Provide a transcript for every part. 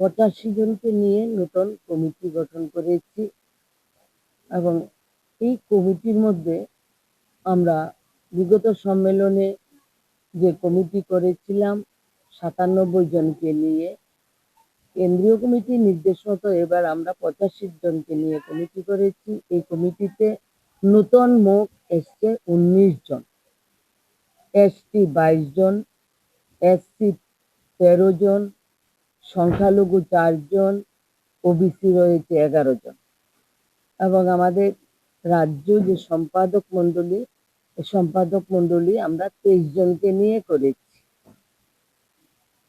85 জনকে নিয়ে নতুন কমিটি গঠন করেছি এবং এই কমিটির মধ্যে আমরা বিগত সম্মেলনে যে কমিটি করেছিলাম 97 জনকে নিয়ে, কেন্দ্রীয় কমিটির নির্দেশ মতো এবার আমরা 85 জনকে নিয়ে কমিটি করেছি। এই কমিটিতে নতুন মোট এসছে 19 জন, এসটি 22 জন, এসসি 13 জন, সংখ্যালঘু 4 জন, ওবিসি রয়েছে 11 জন এবং আমাদের রাজ্য যে সম্পাদক মন্ডলী আমরা 23 জনকে নিয়ে করেছি।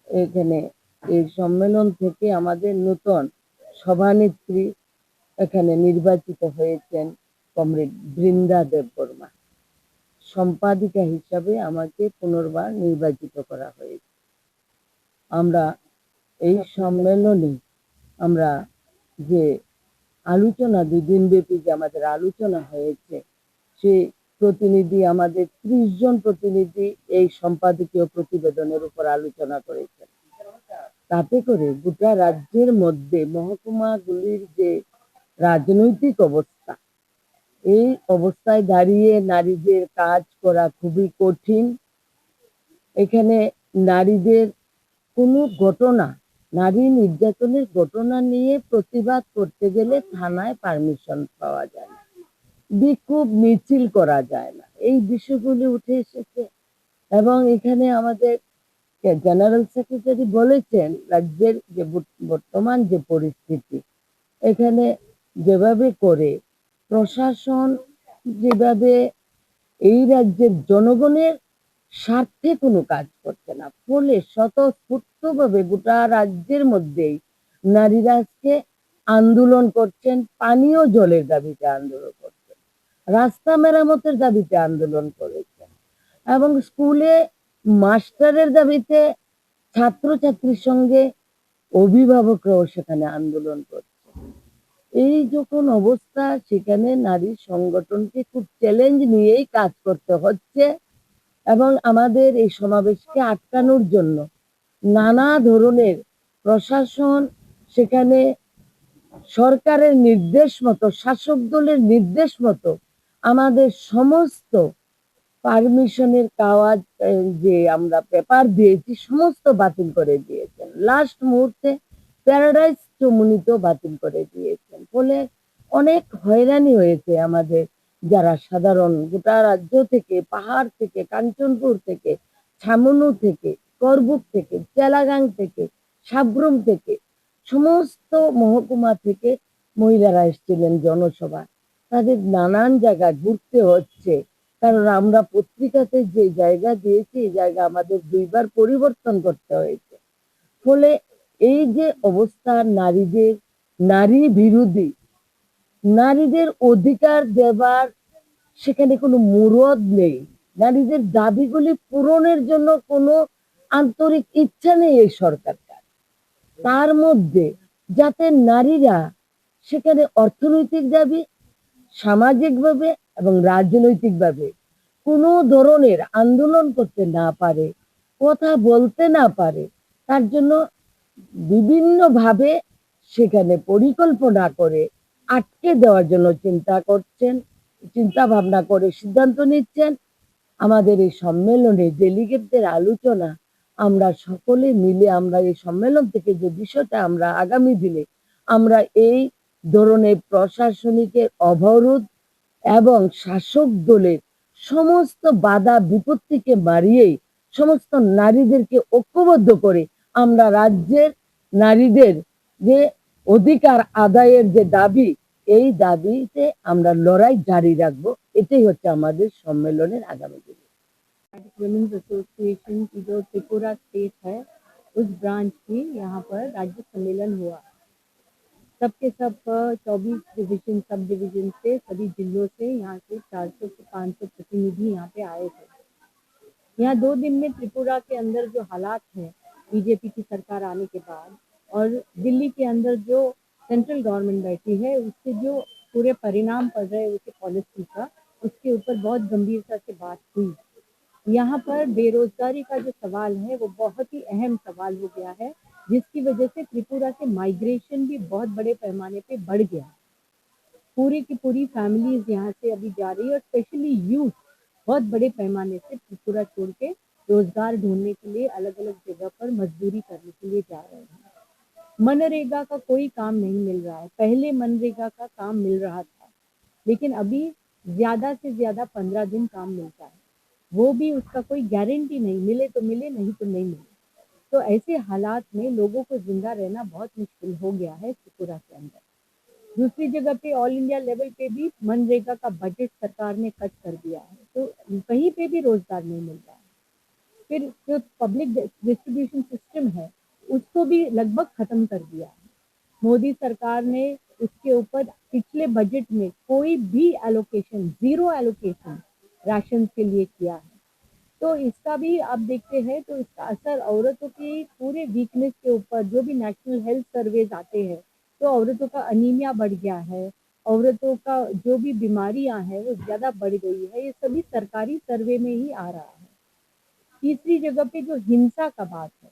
এখানে এই সম্মেলন থেকে আমাদের নতুন সভানেত্রী এখানে নির্বাচিত হয়েছেন কমরেড বৃন্দা দেববর্মা। সম্পাদিকা হিসাবে আমাকে পুনর্বার নির্বাচিত করা হয়েছে। আমরা এই সম্মেলনে আমরা যে আলোচনা 2 দিন ব্যাপী যে আমাদের আলোচনা হয়েছে, সেই প্রতিনিধি আমাদের 30 জন প্রতিনিধি এই সম্পাদকীয় প্রতিবেদনের উপর আলোচনা করেছেন। তাতে করে গোটা রাজ্যের মধ্যে মহকুমাগুলির যে রাজনৈতিক অবস্থা, এই অবস্থায় দাঁড়িয়ে নারীদের কাজ করা খুবই কঠিন। এখানে নারীদের কোনো ঘটনা, নারী নির্যাতনের ঘটনা নিয়ে প্রতিবাদ করতে গেলে থানায় পারমিশন পাওয়া যায় না, বিক্ষোভ মিছিল করা যায় না, এই বিষয়গুলি উঠে এসেছে। এবং এখানে আমাদের জেনারেল সেক্রেটারি বলেছেন রাজ্যের যে বর্তমান যে পরিস্থিতি, এখানে যেভাবে করে প্রশাসন যেভাবে এই রাজ্যের জনগণের স্বার্থে কোনো কাজ করছে না, ফলে স্বতঃস্ফূর্তভাবে গোটা রাজ্যের মধ্যেই নারীরা আজকে আন্দোলন করছেন, পানীয় জলের দাবিতে আন্দোলন করছেন, রাস্তা মেরামতের দাবিতে আন্দোলন করেছেন এবং স্কুলে মাস্টারের দাবিতে ছাত্রছাত্রীর সঙ্গে অভিভাবকরাও সেখানে আন্দোলন করছে। এই যখন অবস্থা, সেখানে নারী সংগঠনকে খুব চ্যালেঞ্জ নিয়েই কাজ করতে হচ্ছে এবং আমাদের এই সমাবেশকে আটকানোর জন্য নানা ধরনের প্রশাসন সেখানে সরকারের নির্দেশ মতো, শাসক দলের নির্দেশ মতো আমাদের সমস্ত পারমিশনের কাগজ যে আমরা পেপার দিয়েছি সমস্ত বাতিল করে দিয়েছেন। লাস্ট মুহূর্তে প্যারাডাইস চমুনিতেও বাতিল করে দিয়েছেন। ফলে অনেক হয়রানি হয়েছে আমাদের যারা সাধারণ, গোটা রাজ্য থেকে, পাহাড় থেকে, কাঞ্চনপুর থেকে, ছামনু থেকে, করবুক থেকে, চেলাগাং থেকে, সাব্রুম থেকে, সমস্ত মহকুমা থেকে মহিলারা এসেছিলেন জনসভা। তাদের নানান জায়গা ঘুরতে হচ্ছে, কারণ আমরা পত্রিকাতে যে জায়গা দিয়েছি এই জায়গা আমাদের 2 বার পরিবর্তন করতে হয়েছে। ফলে এই যে অবস্থা, নারীদের নারী বিরোধী, নারীদের অধিকার দেবার সেখানে কোনো মুরদ নেই, নারীদের দাবিগুলি পূরণের জন্য কোনো আন্তরিক ইচ্ছা নেই এই সরকারটার। তার মধ্যে যাতে নারীরা সেখানে অর্থনৈতিক দাবি, সামাজিকভাবে এবং রাজনৈতিকভাবে কোনো ধরনের আন্দোলন করতে না পারে, কথা বলতে না পারে, তার জন্য বিভিন্নভাবে সেখানে পরিকল্পনা করে আটকে দেওয়ার জন্য চিন্তা ভাবনা করে সিদ্ধান্ত নিচ্ছেন। আমাদের এই সম্মেলনে ডেলিগেটদের আলোচনা আমরা সকলে মিলে আমরা এই সম্মেলন থেকে যে বিষয়টা আমরা আগামী দিনে আমরা এই ধরনের প্রশাসনিকের অবরোধ এবং শাসক দলের সমস্ত বাধা বিপত্তিকে মারিয়েই সমস্ত নারীদেরকে ঐক্যবদ্ধ করে আমরা রাজ্যের নারীদের যে অধিকার আদায়ের যে দাবি, এই দাবিতে আমরা লড়াই জারি রাখবো। এটাই হচ্ছে আমাদের সম্মেলনের আগামী দিন। वुमेन्स एसोसिएशन की जो त्रिपुरा स्टेट है उस ब्रांच की यहाँ पर राज्य सम्मेलन हुआ। सबके सब 24 डिवीजन, सब डिवीजन से, सभी जिलों से, यहाँ से 400 से 500 प्रतिनिधि यहाँ पे आए थे। यहाँ 2 दिन में त्रिपुरा के अंदर जो हालात हैं बीजेपी की सरकार आने के बाद, और दिल्ली के अंदर जो सेंट्रल गवर्नमेंट बैठी है उसके जो पूरे परिणाम पड़ रहे हैं उसके पॉलिसी का, उसके ऊपर बहुत गंभीरता से बात हुई। यहाँ पर बेरोजगारी का जो सवाल है वो बहुत ही अहम सवाल हो गया है। जिसकी वजह से त्रिपुरा से माइग्रेशन भी बहुत बड़े पैमाने पे बढ़ गया। पूरी की पूरी फैमिलीज यहाँ से अभी जा रही है और स्पेशली यूथ बहुत बड़े पैमाने से त्रिपुरा छोड़ के रोजगार ढूंढने के लिए अलग अलग जगह पर मजदूरी करने के लिए जा रहे हैं। मनरेगा का कोई काम नहीं मिल रहा है। पहले मनरेगा का काम मिल रहा था, लेकिन अभी ज्यादा से ज्यादा 15 दिन काम मिलता है। वो भी उसका कोई गारंटी नहीं, मिले तो मिले, नहीं तो नहीं मिले। तो ऐसे हालात में लोगों को जिंदा रहना बहुत मुश्किल हो गया है त्रिपुरा के अंदर। दूसरी जगह पे ऑल इंडिया लेवल पे भी मनरेगा का बजट सरकार ने कट कर दिया है, तो कहीं पे भी रोजगार नहीं मिल रहा है। फिर जो पब्लिक डिस्ट्रीब्यूशन सिस्टम है, उसको भी लगभग खत्म कर दिया है। मोदी सरकार ने उसके ऊपर पिछले बजट में कोई भी एलोकेशन, जीरो एलोकेशन राशन के लिए किया है। तो इसका भी आप देखते हैं तो इसका असर औरतों की पूरे वीकनेस के ऊपर, जो भी नेशनल हेल्थ सर्वेज आते हैं, तो औरतों का अनीमिया बढ़ गया है, औरतों का जो भी बीमारियां हैं वो ज्यादा बढ़ गई है। ये सभी सरकारी सर्वे में ही आ रहा है। तीसरी जगह पे जो हिंसा का बात है,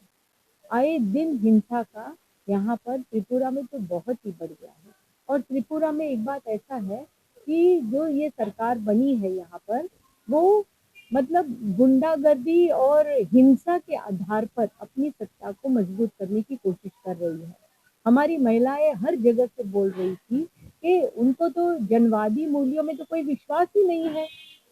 आए दिन हिंसा का यहाँ पर त्रिपुरा में तो बहुत ही बढ़ गया है। और त्रिपुरा में एक बात ऐसा है कि जो ये सरकार बनी है यहाँ पर, वो मतलब गुंडागर्दी और हिंसा के आधार पर अपनी सत्ता को मजबूत करने की कोशिश कर रही है। हमारी महिलाएं हर जगह से बोल रही थी कि उनको तो जनवादी मूल्यों में तो कोई विश्वास ही नहीं है।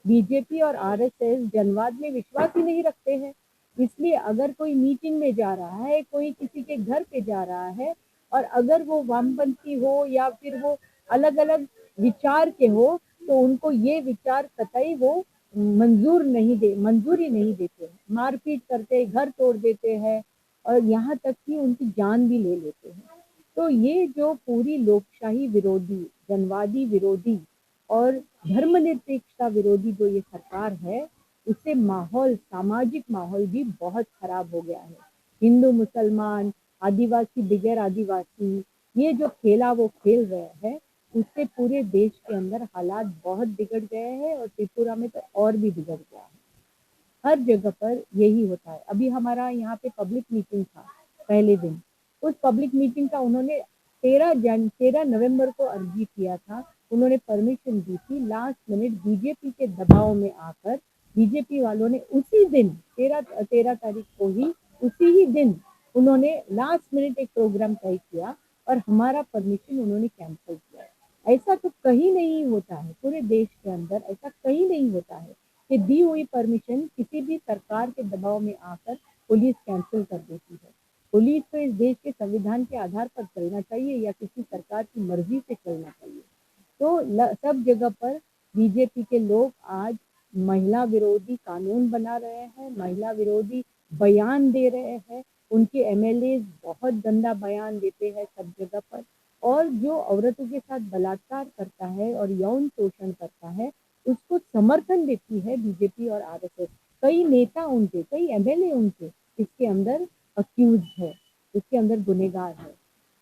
बीजेपी और आरएसएस जनवाद में विश्वास ही नहीं रखते हैं। इसलिए अगर कोई मीटिंग में जा रहा है, कोई किसी के घर पे जा रहा है, और अगर वो वामपंथी हो या फिर वो अलग अलग विचार के हो, तो उनको ये विचार कतई वो मंजूरी नहीं देते हैं। मारपीट करते, घर तोड़ देते हैं और यहाँ तक कि उनकी जान भी ले लेते हैं। तो ये जो पूरी लोकशाही विरोधी, जनवादी विरोधी और धर्मनिरपेक्षता विरोधी जो ये सरकार है, उससे माहौल, सामाजिक माहौल भी बहुत खराब हो गया है। हिंदू मुसलमान, आदिवासी बगैर आदिवासी, ये जो खेला वो खेल रहे हैं, उससे पूरे देश के अंदर हालात बहुत बिगड़ गए हैं और त्रिपुरा में तो और भी बिगड़ गया है। हर जगह पर यही होता है। अभी हमारा यहाँ पे पब्लिक मीटिंग था पहले दिन। उस पब्लिक मीटिंग का उन्होंने 13 नवंबर को अर्जी किया था। उन्होंने परमिशन दी थी। लास्ट मिनट बीजेपी के दबाव में आकर बीजेपी वालों ने उसी दिन 13 तारीख को ही, उसी ही दिन उन्होंने लास्ट मिनट एक प्रोग्राम तय किया और हमारा परमिशन उन्होंने कैंसिल किया। ऐसा तो कहीं नहीं होता है, पूरे देश के अंदर ऐसा कहीं नहीं होता है कि दी हुई परमिशन किसी भी सरकार के दबाव में आकर पुलिस कैंसिल कर देती है। पुलिस तो इस देश के संविधान के आधार पर चलना चाहिए या किसी सरकार की मर्जी से चलना चाहिए। तो सब जगह पर बीजेपी के लोग आज महिला विरोधी कानून बना रहे हैं, महिला विरोधी बयान दे रहे हैं। उनके एमएलए बहुत गंदा बयान देते हैं सब जगह पर। और जो औरतों के साथ बलात्कार करता है और यौन शोषण करता है, उसको समर्थन देती है बीजेपी और आरएसएस। कई नेता उनके, कई एमएलए उनके इसके अंदर अक्यूज है, इसके अंदर गुनेगार है।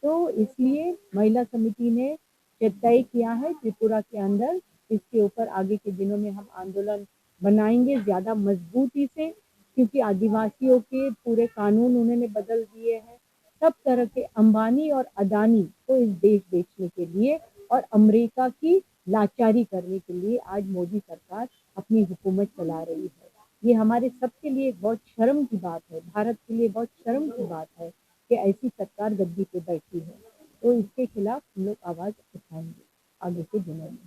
तो इसलिए महिला समिति ने तय किया है त्रिपुरा के अंदर इसके ऊपर आगे के दिनों में हम आंदोलन बनाएंगे ज्यादा मजबूती से, क्योंकि आदिवासियों के पूरे कानून उन्होंने बदल दिए हैं। सब तरह के अंबानी और अदानी को इस देश बेचने के लिए और अमेरिका की लाचारी करने के लिए आज मोदी सरकार अपनी हुकूमत चला रही है। ये हमारे सबके लिए एक बहुत शर्म की बात है, भारत के लिए बहुत शर्म की बात है कि ऐसी सरकार गद्दी पे बैठी है। तो इसके खिलाफ हम लोग आवाज उठाएंगे आगे के दिनों में।